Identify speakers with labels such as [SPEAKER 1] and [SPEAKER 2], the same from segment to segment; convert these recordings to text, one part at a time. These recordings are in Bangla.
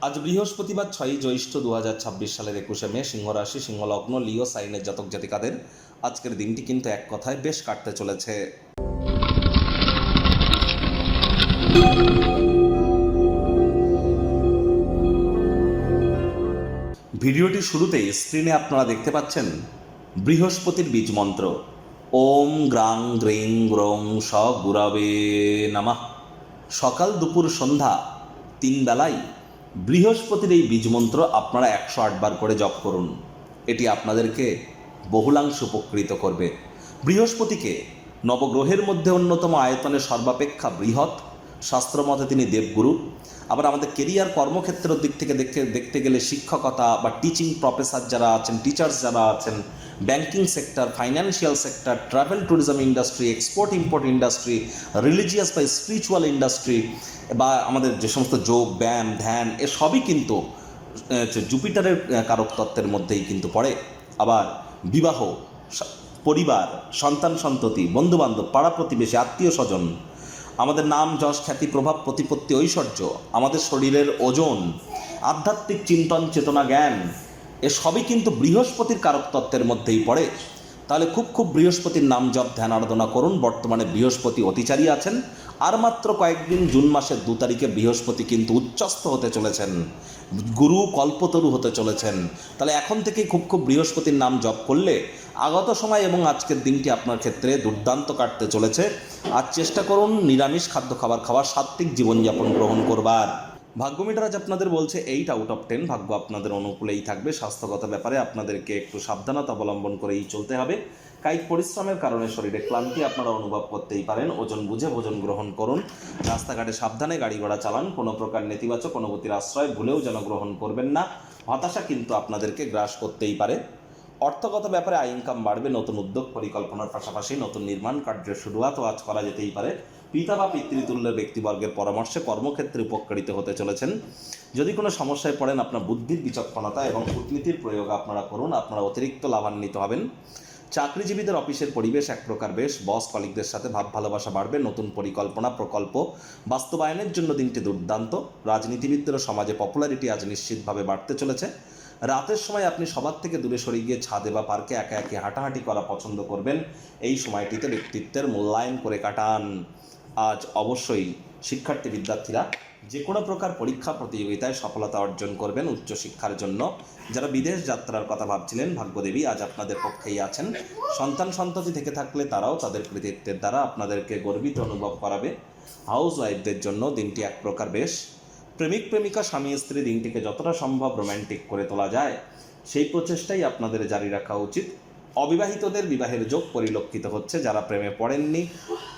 [SPEAKER 1] আজ বৃহস্পতিবার 6ই জ্যৈষ্ঠ 2026 সালের 21শে মে, সিংহ রাশি, সিংহ লগ্ন, লিও সাইনের জাতক জাতিকাদের আজকের দিনটি কিন্তু এক কথায় বেশ কাটতে চলেছে। ভিডিওটির শুরুতেই স্ক্রিনে আপনারা দেখতে পাচ্ছেন বৃহস্পতির বীজ মন্ত্র ওম গ্রাং গ্রিং গ্রং স গুরাবে নমঃ। সকাল দুপুর সন্ধ্যা 3 বেলায় বৃহস্পতির এই বীজ মন্ত্র আপনারা 108 বার করে জপ করুন। এটি আপনাদেরকে বহুলাংশ উপকৃত করবে। বৃহস্পতিকে নবগ্রহের মধ্যে অন্যতম আয়তনে সর্বাপেক্ষা বৃহৎ, শাস্ত্রমতে তিনি দেবগুরু। আবার আমাদের কেরিয়ার কর্মক্ষেত্রের দিক থেকে দেখতে গেলে শিক্ষকতা বা টিচিং প্রফেসর যারা আছেন, টিচার্স যারা আছেন, banking sector, financial sector, travel tourism industry, export import industry, religious বা স্পিরিচুয়াল ইন্ডাস্ট্রি, বা আমাদের যে সমস্ত যোগ ব্যায়াম ধ্যান, এ সবই কিন্তু জুপিটারের কারক তত্ত্বের মধ্যেই কিন্তু পড়ে। আবার বিবাহ, পরিবার, সন্তান সন্ততি, বন্ধুবান্ধব, পাড়া প্রতিবেশী, আত্মীয় স্বজন, আমাদের নাম যশ খ্যাতি প্রভাব প্রতিপত্তি ঐশ্বর্য, আমাদের শরীরের ওজন, আধ্যাত্মিক চিন্তন চেতনা জ্ঞান, এ সবই কিন্তু বৃহস্পতির কারক তত্ত্বের মধ্যেই পড়ে। তাহলে খুব বৃহস্পতির নাম জপ ধ্যান আরাধনা করুন। বর্তমানে বৃহস্পতি অতিচারী আছেন, আর মাত্র কয়েকদিন জুন মাসের 2 তারিখে বৃহস্পতি কিন্তু উচ্চস্থ হতে চলেছেন, গুরু কল্পতরু হতে চলেছেন। তাহলে এখন থেকেই খুব বৃহস্পতির নাম জপ করলে আগত সময় এবং আজকের দিনটি আপনার ক্ষেত্রে দুর্দান্ত কাটতে চলেছে। আজ চেষ্টা করুন নিরামিষ খাদ্য খাবার, সাত্ত্বিক জীবনযাপন গ্রহণ করবার। ভাগ্য মিটার আজ আপনাদের বলছে 8 আউট অফ 10, ভাগ্য আপনাদের অনুকূলেই থাকবে। স্বাস্থ্যগত ব্যাপারে আপনাদেরকে একটু সাবধানতা অবলম্বন করেই চলতে হবে। কায়িক পরিশ্রমের কারণে শরীরে ক্লান্তি আপনারা অনুভব করতেই পারেন। ওজন বুঝে ভোজন গ্রহণ করুন। রাস্তাঘাটে সাবধানে গাড়ি ঘোড়া চালান। কোনো প্রকার নেতিবাচক অনুভূতির আশ্রয় ভুলেও যেন গ্রহণ করবেন না। হতাশা কিন্তু আপনাদেরকে গ্রাস করতেই পারে। অর্থগত ব্যাপারে আয় ইনকাম বাড়বে। নতুন উদ্যোগ পরিকল্পনার পাশাপাশি নতুন নির্মাণ কার্যের শুরুয়াতও আজ করা যেতেই পারে। পিতা বা পিতৃতুল্যের ব্যক্তিবর্গের পরামর্শে কর্মক্ষেত্রে উপকৃত হতে চলেছেন। যদি কোনো সমস্যায় পড়েন, আপনার বুদ্ধির বিচক্ষণতা এবং কূটনীতির প্রয়োগ আপনারা করুন, আপনারা অতিরিক্ত লাভান্বিত হবেন। চাকরিজীবীদের অফিসের পরিবেশ এক প্রকার বেশ। বস কলিগদের সাথে ভাব ভালোবাসা বাড়বে। নতুন পরিকল্পনা প্রকল্প বাস্তবায়নের জন্য দিনটি দুর্দান্ত। রাজনীতিবিদদেরও সমাজে পপুলারিটি আজ নিশ্চিতভাবে বাড়তে চলেছে। রাতের সময় আপনি সবার থেকে দূরে সরে গিয়ে ছাদে বা পার্কে একা একা হাঁটাহাঁটি করা পছন্দ করবেন। এই সময়টিতে ব্যক্তিত্বের মূল্যায়ন করে কাটান। আজ অবশ্যই শিক্ষার্থী বিদ্যার্থীরা যে কোনো প্রকার পরীক্ষা প্রতিযোগিতায় সফলতা অর্জন করবেন উচ্চশিক্ষার জন্য। যারা বিদেশ যাত্রার কথা ভাবছিলেন, ভাগ্যদেবী আজ আপনাদের পক্ষেই আছেন। সন্তান সন্ততি থেকে থাকলে তারাও তাদের কৃতিত্বের দ্বারা আপনাদেরকে গর্বিত অনুভব করাবে। হাউস ওয়াইফদের জন্য দিনটি এক প্রকার বেশ। প্রেমিক প্রেমিকা স্বামী স্ত্রী দিনটিকে যতটা সম্ভব রোম্যান্টিক করে তোলা যায় সেই প্রচেষ্টাই আপনাদের জারি রাখা উচিত। অবিবাহিতদের বিবাহের যোগ পরিলক্ষিত হচ্ছে। যারা প্রেমে পড়েননি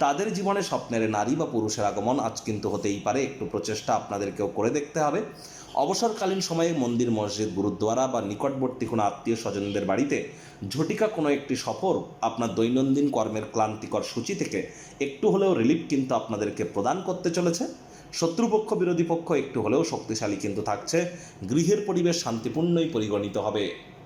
[SPEAKER 1] তাদের জীবনে স্বপ্নের নারী বা পুরুষের আগমন আজ কিন্তু হতেই পারে। একটু প্রচেষ্টা আপনাদেরকেও করে দেখতে হবে। অবসরকালীন সময়ে মন্দির, মসজিদ, গুরুদ্বারা বা নিকটবর্তী কোনো আত্মীয় স্বজনদের বাড়িতে ঝটিকা কোনো একটি সফর আপনার দৈনন্দিন কর্মের ক্লান্তিকর সূচি থেকে একটু হলেও রিলিফ কিন্তু আপনাদেরকে প্রদান করতে চলেছে। শত্রুপক্ষ বিরোধী পক্ষ একটু হলেও শক্তিশালী কিন্তু থাকছে। গৃহের পরিবেশ শান্তিপূর্ণই পরিগণিত হবে।